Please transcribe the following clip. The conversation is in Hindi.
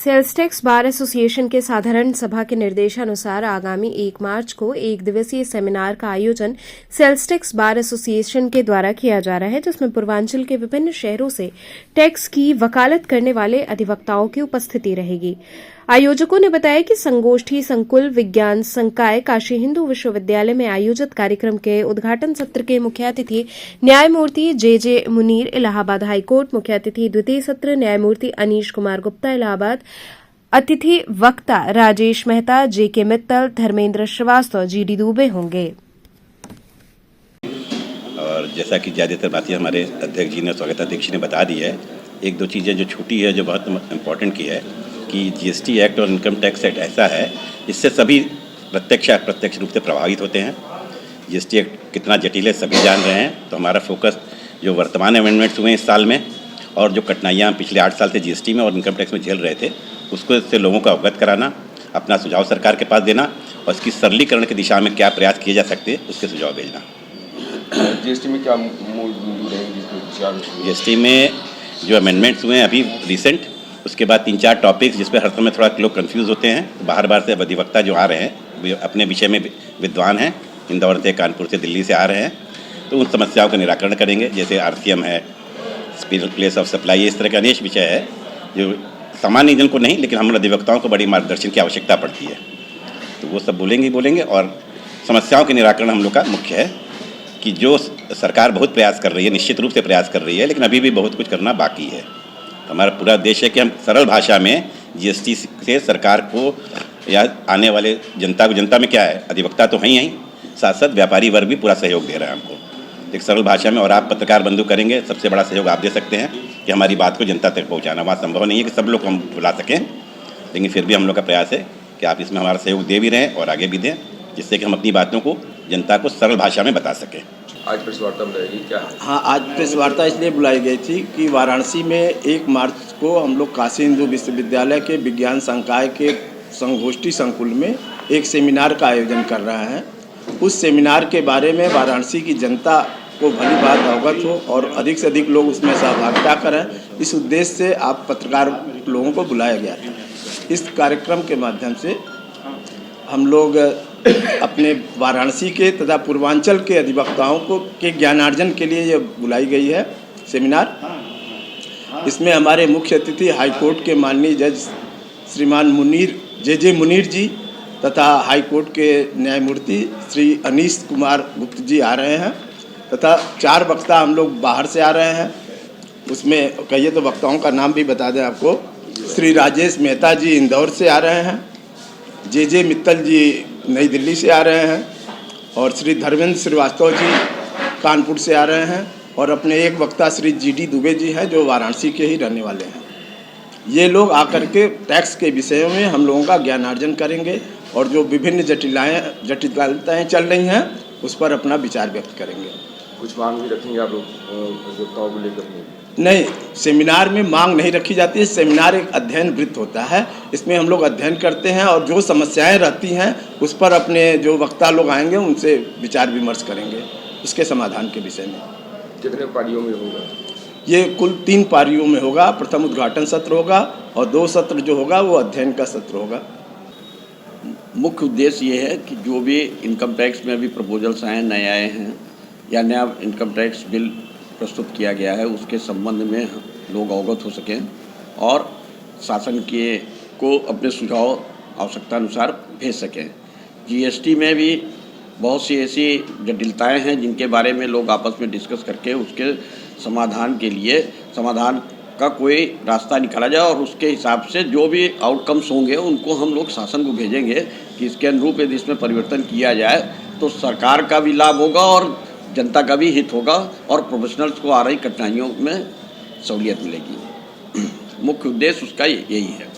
सेल्स टैक्स बार एसोसिएशन के साधारण सभा के निर्देशानुसार आगामी 1 मार्च को एक दिवसीय सेमिनार का आयोजन सेल्स टैक्स बार एसोसिएशन के द्वारा किया जा रहा है, जिसमें पूर्वांचल के विभिन्न शहरों से टैक्स की वकालत करने वाले अधिवक्ताओं की उपस्थिति रहेगी। आयोजकों ने बताया कि संगोष्ठी संकुल विज्ञान संकाय काशी हिंदू विश्वविद्यालय में आयोजित कार्यक्रम के उद्घाटन सत्र के मुख्य अतिथि न्यायमूर्ति जे मुनीर इलाहाबाद हाईकोर्ट, मुख्य अतिथि द्वितीय सत्र न्यायमूर्ति अनीश कुमार गुप्ता इलाहाबाद, अतिथि वक्ता राजेश मेहता, जेके मित्तल, धर्मेंद्र श्रीवास्तव, जीडी दुबे होंगे। और जैसा कि ज़्यादातर बातें हमारे अध्यक्ष जी ने, स्वागत अध्यक्ष जी ने बता दी है, एक दो चीज़ें जो छूटी है जो बहुत इम्पोर्टेंट की है कि जीएसटी एक्ट और इनकम टैक्स एक्ट ऐसा है इससे सभी प्रत्यक्ष या अप्रत्यक्ष रूप से प्रभावित होते हैं। जीएसटी एक्ट कितना जटिल है सभी जान रहे हैं, तो हमारा फोकस जो वर्तमान अमेंडमेंट्स हुए इस साल में और जो कठिनाइयाँ पिछले 8 साल से जीएसटी में और इनकम टैक्स में झेल रहे थे उसको इससे लोगों को अवगत कराना, अपना सुझाव सरकार के पास देना और इसकी सरलीकरण की दिशा में क्या प्रयास किए जा सकते हैं उसके सुझाव भेजना। जीएसटी में क्या मूल बिंदु रहेंगे? जीएसटी में जो अमेंडमेंट्स हुए हैं अभी रिसेंट, उसके बाद 3-4 टॉपिक्स जिस पे हर समय थोड़ा लोग कंफ्यूज होते हैं। बाहर से अधिवक्ता जो आ रहे हैं अपने विषय में विद्वान हैं, इंदौर से, कानपुर से, दिल्ली से आ रहे हैं, तो उन समस्याओं का निराकरण करेंगे। जैसे आरसीएम है, प्लेस ऑफ सप्लाई, इस तरह का अनेक विषय है जो सामान्य जन को नहीं लेकिन हम अधिवक्ताओं को बड़ी मार्गदर्शन की आवश्यकता पड़ती है, तो वो सब बोलेंगे। और समस्याओं के निराकरण हम लोग का मुख्य है कि जो सरकार बहुत प्रयास कर रही है, निश्चित रूप से प्रयास कर रही है, लेकिन अभी भी बहुत कुछ करना बाकी है। तो हमारा पूरा उद्देश्य है कि हम सरल भाषा में जीएसटी से सरकार को या आने वाले जनता में क्या है, अधिवक्ता तो हैं ही, साथ साथ व्यापारी वर्ग भी पूरा सहयोग दे रहा है हमको एक सरल भाषा में। और आप पत्रकार बंधु करेंगे, सबसे बड़ा सहयोग आप दे सकते हैं कि हमारी बात को जनता तक पहुँचाना। वहाँ संभव नहीं है कि सब लोग को हम बुला सकें, लेकिन फिर भी हम लोग का प्रयास है कि आप इसमें हमारा सहयोग दे भी रहें और आगे भी दें, जिससे कि हम अपनी बातों को जनता को सरल भाषा में बता सकें। आज प्रेस वार्ता रहेगी क्या? हाँ, आज प्रेस वार्ता इसलिए बुलाई गई थी कि वाराणसी में 1 मार्च को हम लोग काशी हिंदू विश्वविद्यालय के विज्ञान संकाय के संगोष्ठी संकुल में एक सेमिनार का आयोजन कर रहा है। उस सेमिनार के बारे में वाराणसी की जनता को भली बात अवगत हो और अधिक से अधिक लोग उसमें सहभागिता करें, इस उद्देश्य से आप पत्रकार लोगों को बुलाया गया था। इस कार्यक्रम के माध्यम से हम लोग अपने वाराणसी के तथा पूर्वांचल के अधिवक्ताओं को के ज्ञानार्जन के लिए ये बुलाई गई है सेमिनार। इसमें हमारे मुख्य अतिथि हाईकोर्ट के माननीय जज श्रीमान जे मुनीर जी तथा हाईकोर्ट के न्यायमूर्ति श्री अनीश कुमार गुप्ता जी आ रहे हैं तथा 4 वक्ता हम लोग बाहर से आ रहे हैं। उसमें कहिए तो वक्ताओं का नाम भी बता दें आपको। श्री राजेश मेहता जी इंदौर से आ रहे हैं, जे मित्तल जी नई दिल्ली से आ रहे हैं और श्री धर्मेंद्र श्रीवास्तव जी कानपुर से आ रहे हैं और अपने एक वक्ता श्री जीडी दुबे जी हैं जो वाराणसी के ही रहने वाले हैं। ये लोग आकर के टैक्स के विषयों में हम लोगों का ज्ञानार्जन करेंगे और जो विभिन्न जटिलताएँ चल रही हैं उस पर अपना विचार व्यक्त करेंगे। कुछ मांग भी रखेंगे आप लोग अधिवक्ताओं को लेकर? नहीं, सेमिनार में मांग नहीं रखी जाती है। सेमिनार एक अध्ययन वृत्त होता है, इसमें हम लोग अध्ययन करते हैं और जो समस्याएं रहती हैं उस पर अपने जो वक्ता लोग आएंगे उनसे विचार विमर्श करेंगे उसके समाधान के विषय में। कितने पारियों में होगा? ये कुल 3 पारियों में होगा। प्रथम उद्घाटन सत्र होगा और 2 सत्र जो होगा वो अध्ययन का सत्र होगा। मुख्य उद्देश्य ये है कि जो भी इनकम टैक्स में अभी प्रपोजल्स आए, नए आए हैं या नया इनकम टैक्स बिल प्रस्तुत किया गया है उसके संबंध में लोग अवगत हो सकें और शासन को अपने सुझाव आवश्यकता अनुसार भेज सकें। जीएसटी में भी बहुत सी ऐसी जटिलताएं हैं जिनके बारे में लोग आपस में डिस्कस करके उसके समाधान के लिए समाधान का कोई रास्ता निकाला जाए और उसके हिसाब से जो भी आउटकम्स होंगे उनको हम लोग शासन को भेजेंगे कि इसके अनुरूप यदि इसमें परिवर्तन किया जाए तो सरकार का भी लाभ होगा और जनता का भी हित होगा और प्रोफेशनल्स को आ रही कठिनाइयों में सहूलियत मिलेगी। मुख्य उद्देश्य उसका यही है।